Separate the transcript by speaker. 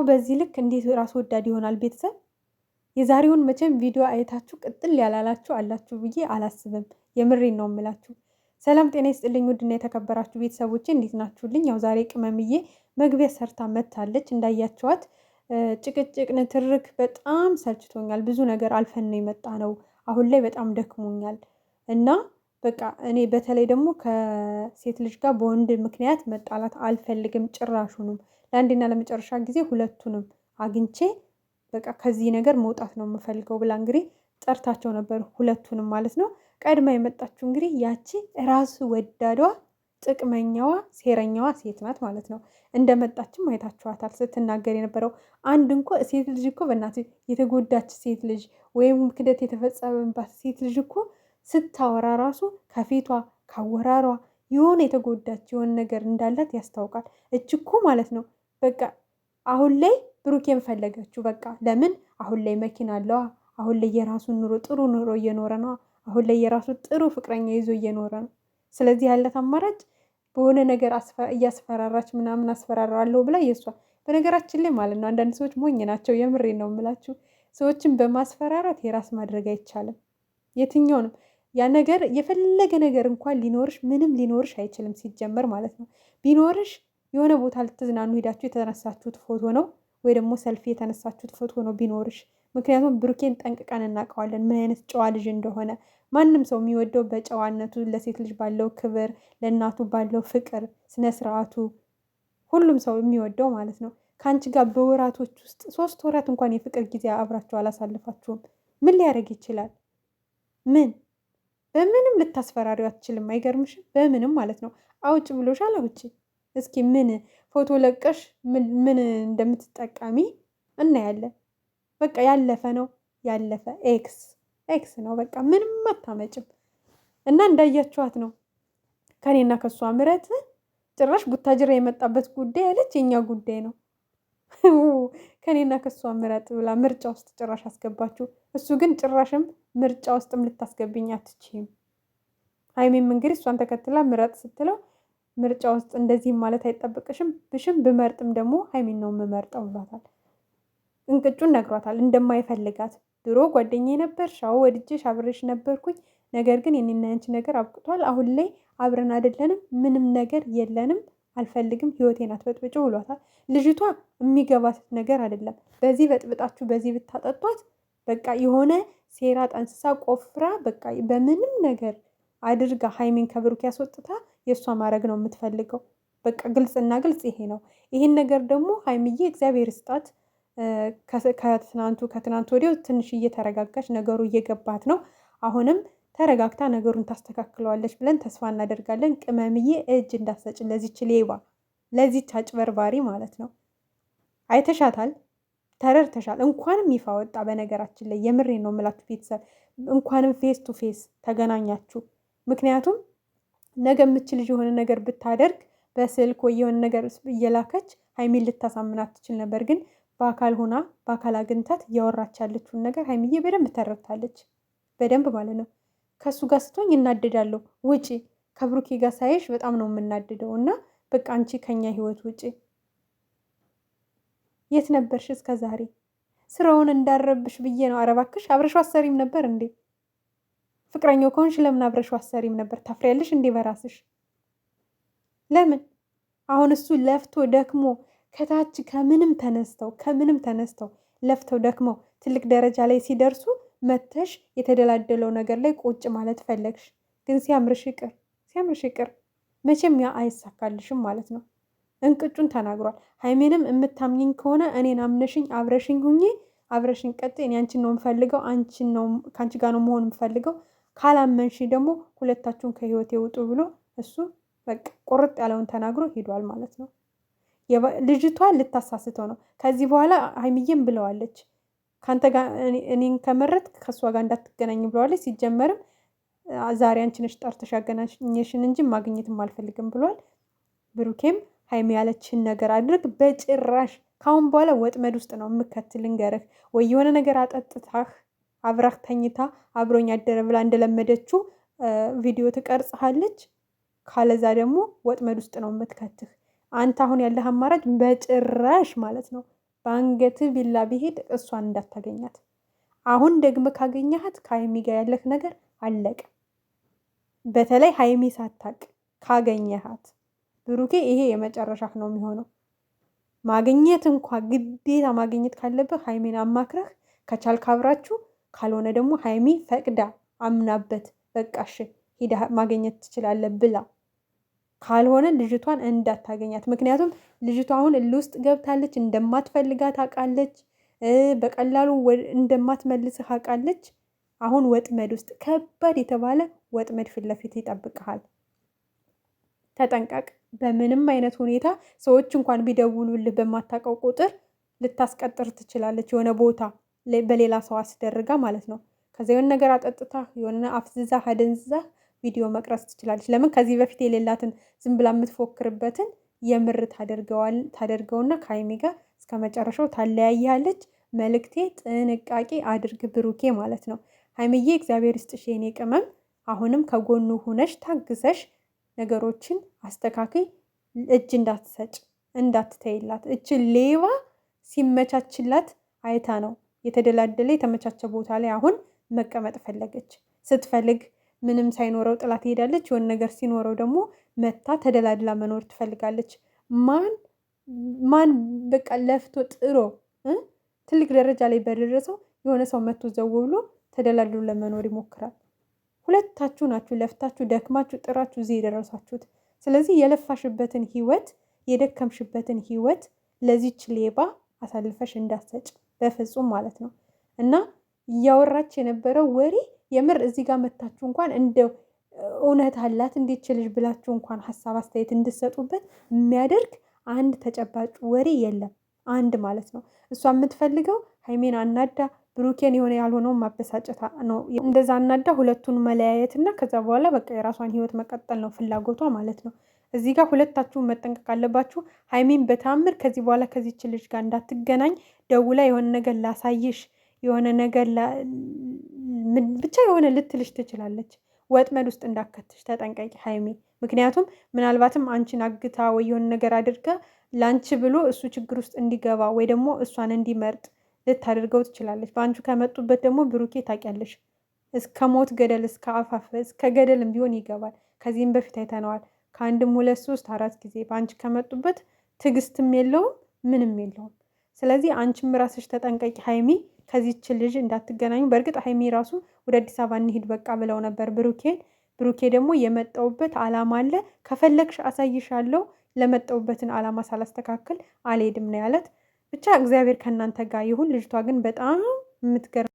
Speaker 1: በዚህ ልክ እንዴት ራስ ወዳድ ይሆናል? ቤተሰብ የዛሬውን መቼም ቪዲዮ አይታችሁ ቅጥል ያላላችሁ አላችሁ ብዬ አላስብም። የምሬን ነው የምላችሁ። ሰላም ጤና ይስጥልኝ ውድና የተከበራችሁ ቤተሰቦቼ እንዴት ናችሁልኝ? ያው ዛሬ ቅመምዬ መግቢያ ሰርታ መታለች እንዳያችኋት። ጭቅጭቅ ንትርክ በጣም ሰልችቶኛል። ብዙ ነገር አልፈን ነው የመጣ ነው። አሁን ላይ በጣም ደክሞኛል እና በቃ እኔ በተለይ ደግሞ ከሴት ልጅ ጋር በወንድ ምክንያት መጣላት አልፈልግም ጭራሹንም። ለአንዴና ለመጨረሻ ጊዜ ሁለቱንም አግኝቼ በቃ ከዚህ ነገር መውጣት ነው የምፈልገው ብላ እንግዲህ ጠርታቸው ነበር፣ ሁለቱንም ማለት ነው። ቀድማ የመጣችው እንግዲህ ያቺ ራስ ወዳዷ ጥቅመኛዋ ሴረኛዋ ሴት ናት ማለት ነው። እንደመጣችም አይታችኋታል ስትናገር የነበረው። አንድ እንኳ ሴት ልጅ እኮ በእናት የተጎዳች ሴት ልጅ ወይም ክደት የተፈጸመባት ሴት ልጅ እኮ ስታወራ ራሱ ከፊቷ ካወራሯ የሆነ የተጎዳች የሆነ ነገር እንዳላት ያስታውቃል። እች እኮ ማለት ነው በቃ አሁን ላይ ብሩኬን ፈለገችው። በቃ ለምን አሁን ላይ መኪና አለዋ፣ አሁን ላይ የራሱን ኑሮ ጥሩ ኑሮ እየኖረ ነው፣ አሁን ላይ የራሱ ጥሩ ፍቅረኛ ይዞ እየኖረ ነው። ስለዚህ ያለት አማራጭ በሆነ ነገር እያስፈራራች ምናምን አስፈራራለሁ ብላ የሷ በነገራችን ላይ ማለት ነው አንዳንድ ሰዎች ሞኝ ናቸው። የምሬን ነው የምላችሁ። ሰዎችን በማስፈራራት የራስ ማድረግ አይቻልም። የትኛውንም ያ ነገር የፈለገ ነገር እንኳን ሊኖርሽ ምንም ሊኖርሽ አይችልም ሲጀመር ማለት ነው። ቢኖርሽ የሆነ ቦታ ልትዝናኑ ሄዳችሁ የተነሳችሁት ፎቶ ነው ወይ ደግሞ ሰልፊ የተነሳችሁት ፎቶ ነው ቢኖርሽ። ምክንያቱም ብሩኬን ጠንቅቀን እናውቀዋለን ምን አይነት ጨዋ ልጅ እንደሆነ። ማንም ሰው የሚወደው በጨዋነቱ፣ ለሴት ልጅ ባለው ክብር፣ ለእናቱ ባለው ፍቅር፣ ስነ ስርዓቱ ሁሉም ሰው የሚወደው ማለት ነው። ከአንቺ ጋር በወራቶች ውስጥ 3 ወራት እንኳን የፍቅር ጊዜ አብራችሁ አላሳልፋችሁም። ምን ሊያደርግ ይችላል? ምን በምንም ልታስፈራሪው አትችልም። አይገርምሽም? በምንም ማለት ነው። አውጭ ብሎሻል፣ አውጭ። እስኪ ምን ፎቶ ለቀሽ ምን እንደምትጠቀሚ እናያለን። በቃ ያለፈ ነው ያለፈ። ኤክስ ነው በቃ ምንም አታመጭም። እና እንዳያችኋት ነው ከኔና ከሷ ምረት ጭራሽ ቡታጅራ የመጣበት ጉዳይ አለች የኛ ጉዳይ ነው። ከኔና ከሷ ምረጥ ብላ ምርጫ ውስጥ ጭራሽ አስገባችሁ። እሱ ግን ጭራሽም ምርጫ ውስጥም ልታስገብኝ አትችይም። ሀይሜም እንግዲህ እሷን ተከትላ ምረጥ ስትለው ምርጫ ውስጥ እንደዚህም ማለት አይጠብቅሽም፣ ብሽም ብመርጥም ደግሞ ሀይሜን ነው የምመርጠው ብሏታል። እንቅጩን ነግሯታል እንደማይፈልጋት። ድሮ ጓደኛዬ ነበር፣ ሻው ወድጄሽ አብሬሽ ነበርኩኝ፣ ነገር ግን የኔና ያንቺ ነገር አብቅቷል። አሁን ላይ አብረን አይደለንም፣ ምንም ነገር የለንም፣ አልፈልግም፣ ህይወቴን አትበጥብጭ ብሏታል። ልጅቷ የሚገባት ነገር አይደለም። በዚህ በጥብጣችሁ በዚህ ብታጠጧት በቃ የሆነ ሴራ ጠንስሳ ቆፍራ በቃ በምንም ነገር አድርጋ ሀይሜን ከብሩክ ያስወጥታ የእሷ ማድረግ ነው የምትፈልገው። በቃ ግልጽና ግልጽ ይሄ ነው። ይሄን ነገር ደግሞ ሀይምዬ እግዚአብሔር ስጣት። ከትናንቱ ወዲያው ትንሽ እየተረጋጋች ነገሩ እየገባት ነው። አሁንም ተረጋግታ ነገሩን ታስተካክለዋለች ብለን ተስፋ እናደርጋለን። ቅመምዬ እጅ እንዳትሰጭ ለዚች ሌባ፣ ለዚች አጭበርባሪ ማለት ነው። አይተሻታል፣ ተረድተሻል። እንኳንም ይፋ ወጣ። በነገራችን ላይ የምሬ ነው የምላችሁ ቤተሰብ፣ እንኳንም ፌስ ቱ ፌስ ተገናኛችሁ። ምክንያቱም ነገ የምችል ልጅ የሆነ ነገር ብታደርግ በስልክ ወይ የሆነ ነገር እየላከች ሀይሚን ልታሳምናት ትችል ነበር። ግን በአካል ሆና በአካል አግኝታት እያወራች ያለችውን ነገር ሀይሚዬ በደንብ ተረድታለች። በደንብ ማለት ነው። ከእሱ ጋር ስትሆኝ እናድዳለሁ፣ ውጪ። ከብሩኬ ጋር ሳይሽ በጣም ነው የምናድደው። እና በቃ አንቺ ከኛ ህይወት ውጪ። የት ነበርሽ እስከ ዛሬ? ስራውን እንዳረብሽ ብዬ ነው። አረባክሽ አብረሽ አሰሪም ነበር እንዴ? ፍቅረኛው ከሆንሽ ለምን አብረሽው አሰሪም ነበር? ታፍሪያለሽ እንዴ በራስሽ? ለምን አሁን እሱ ለፍቶ ደክሞ ከታች ከምንም ተነስተው ለፍተው ደክመው ትልቅ ደረጃ ላይ ሲደርሱ መተሽ የተደላደለው ነገር ላይ ቁጭ ማለት ፈለግሽ። ግን ሲያምርሽ ይቅር። መቼም ያ አይሳካልሽም ማለት ነው። እንቅጩን ተናግሯል። ሀይሜንም የምታምኝኝ ከሆነ እኔን አምነሽኝ አብረሽኝ ሁኚ፣ አብረሽኝ ቀጥ። እኔ አንቺን ነው የምፈልገው፣ ከአንቺ ጋር ነው መሆን የምፈልገው። ካላመንሽ ደግሞ ሁለታችሁን ከህይወት የውጡ ብሎ እሱ በቃ ቁርጥ ያለውን ተናግሮ ሄዷል ማለት ነው። ልጅቷ ልታሳስተው ነው። ከዚህ በኋላ ሀይሚዬም ብለዋለች ከአንተ ጋር እኔን ከመረጥ ከእሷ ጋር እንዳትገናኝ ብለዋለች። ሲጀመርም ዛሬ አንቺ ነሽ ጠርተሽ ያገናኘሽን እንጂ ማግኘትም አልፈልግም ብሏል። ብሩኬም ሀይሚ ያለችን ነገር አድርግ። በጭራሽ ካሁን በኋላ ወጥመድ ውስጥ ነው የምከትል። ልንገርህ ወይ የሆነ ነገር አጠጥታህ አብራህ ተኝታ አብሮኝ አደረ ብላ እንደለመደችው ቪዲዮ ትቀርጽሃለች። ካለዛ ደግሞ ወጥመድ ውስጥ ነው የምትከትህ። አንተ አሁን ያለህ አማራጭ በጭራሽ ማለት ነው በአንገት ቢላ ቢሄድ እሷን እንዳታገኛት። አሁን ደግሞ ካገኘሃት ከሀይሚ ጋር ያለህ ነገር አለቀ። በተለይ ሀይሚ ሳታቅ ካገኘሃት ብሩኬ ይሄ የመጨረሻህ ነው የሚሆነው። ማግኘት እንኳ ግዴታ ማግኘት ካለብህ ሀይሚን አማክረህ ከቻልክ አብራችሁ፣ ካልሆነ ደግሞ ሀይሚ ፈቅዳ አምናበት በቃሽ ሂዳ ማግኘት ትችላለህ ብላ፣ ካልሆነ ልጅቷን እንዳታገኛት። ምክንያቱም ልጅቷ አሁን እልህ ውስጥ ገብታለች፣ እንደማትፈልጋት አውቃለች፣ በቀላሉ እንደማትመልስህ አውቃለች። አሁን ወጥመድ ውስጥ ከባድ የተባለ ወጥመድ ፊት ለፊት ይጠብቅሃል። ተጠንቀቅ። በምንም አይነት ሁኔታ ሰዎች እንኳን ቢደውሉልህ በማታውቀው ቁጥር ልታስቀጥር ትችላለች። የሆነ ቦታ በሌላ ሰው አስደርጋ ማለት ነው። ከዚ የሆነ ነገር አጠጥታ የሆነ አፍዝዛ አደንዝዛ ቪዲዮ መቅረጽ ትችላለች። ለምን ከዚህ በፊት የሌላትን ዝም ብላ የምትፎክርበትን የምር ታደርገውና ከሀይሚ ጋር እስከ መጨረሻው ታለያያለች። መልእክቴ ጥንቃቄ አድርግ ብሩኬ ማለት ነው። ሀይሚዬ እግዚአብሔር ይስጥሽ የኔ ቅመም። አሁንም ከጎኑ ሁነሽ ታግዘሽ ነገሮችን አስተካክይ። እጅ እንዳትሰጭ እንዳትተይላት። እችን ሌባ ሲመቻችላት አይታ ነው የተደላደለ የተመቻቸ ቦታ ላይ አሁን መቀመጥ ፈለገች። ስትፈልግ ምንም ሳይኖረው ጥላት ትሄዳለች። የሆነ ነገር ሲኖረው ደግሞ መታ ተደላድላ መኖር ትፈልጋለች። ማን በቃ ለፍቶ ጥሮ ትልቅ ደረጃ ላይ በደረሰው የሆነ ሰው መቶ ዘው ብሎ ተደላድሎ ለመኖር ይሞክራል። ሁለታችሁ ናችሁ ለፍታችሁ ደክማችሁ ጥራችሁ እዚህ የደረሳችሁት። ስለዚህ የለፋሽበትን ህይወት የደከምሽበትን ህይወት ለዚች ሌባ አሳልፈሽ እንዳትሰጭ በፍጹም ማለት ነው። እና እያወራች የነበረው ወሬ የምር እዚህ ጋር መታችሁ እንኳን እንደው እውነት አላት እንዴት ልጅ ብላችሁ እንኳን ሀሳብ አስተያየት እንድሰጡበት የሚያደርግ አንድ ተጨባጭ ወሬ የለም። አንድ ማለት ነው። እሷ የምትፈልገው ሀይሜን አናዳ ብሩኬን የሆነ ያልሆነውን ማበሳጨት ነው። እንደዛ አናዳ ሁለቱን መለያየት እና ከዛ በኋላ በቃ የራሷን ህይወት መቀጠል ነው ፍላጎቷ ማለት ነው። እዚህ ጋር ሁለታችሁን መጠንቀቅ አለባችሁ። ሀይሜን በታምር ከዚህ በኋላ ከዚች ልጅ ጋር እንዳትገናኝ ደውላ የሆነ ነገር ላሳይሽ የሆነ ነገር ብቻ የሆነ ልትልሽ ትችላለች። ወጥመድ ውስጥ እንዳከትሽ ተጠንቀቂ ሀይሜ። ምክንያቱም ምናልባትም አንቺን አግታ ወይ የሆነ ነገር አድርጋ ለአንቺ ብሎ እሱ ችግር ውስጥ እንዲገባ ወይ ደግሞ እሷን እንዲመርጥ ልታደርገው ትችላለች። በአንቺ ከመጡበት ደግሞ ብሩኬ ታውቂያለሽ፣ እስከ ሞት ገደል እስከ አፋፍ እስከ ገደልም ቢሆን ይገባል። ከዚህም በፊት አይተነዋል። ከአንድም 2 3 4 ጊዜ በአንቺ ከመጡበት ትዕግስትም የለውም ምንም የለውም። ስለዚህ አንቺም ራስሽ ተጠንቀቂ ሀይሚ፣ ከዚች ልጅ እንዳትገናኙ። በእርግጥ ሀይሚ ራሱ ወደ አዲስ አበባ እንሂድ በቃ ብለው ነበር ብሩኬን። ብሩኬ ደግሞ የመጣውበት አላማ አለ፣ ከፈለግሽ አሳይሻለሁ፣ ለመጣውበትን አላማ ሳላስተካክል አልሄድም ነው ያለት። ብቻ እግዚአብሔር ከእናንተ ጋር ይሁን። ልጅቷ ግን በጣም የምትገርም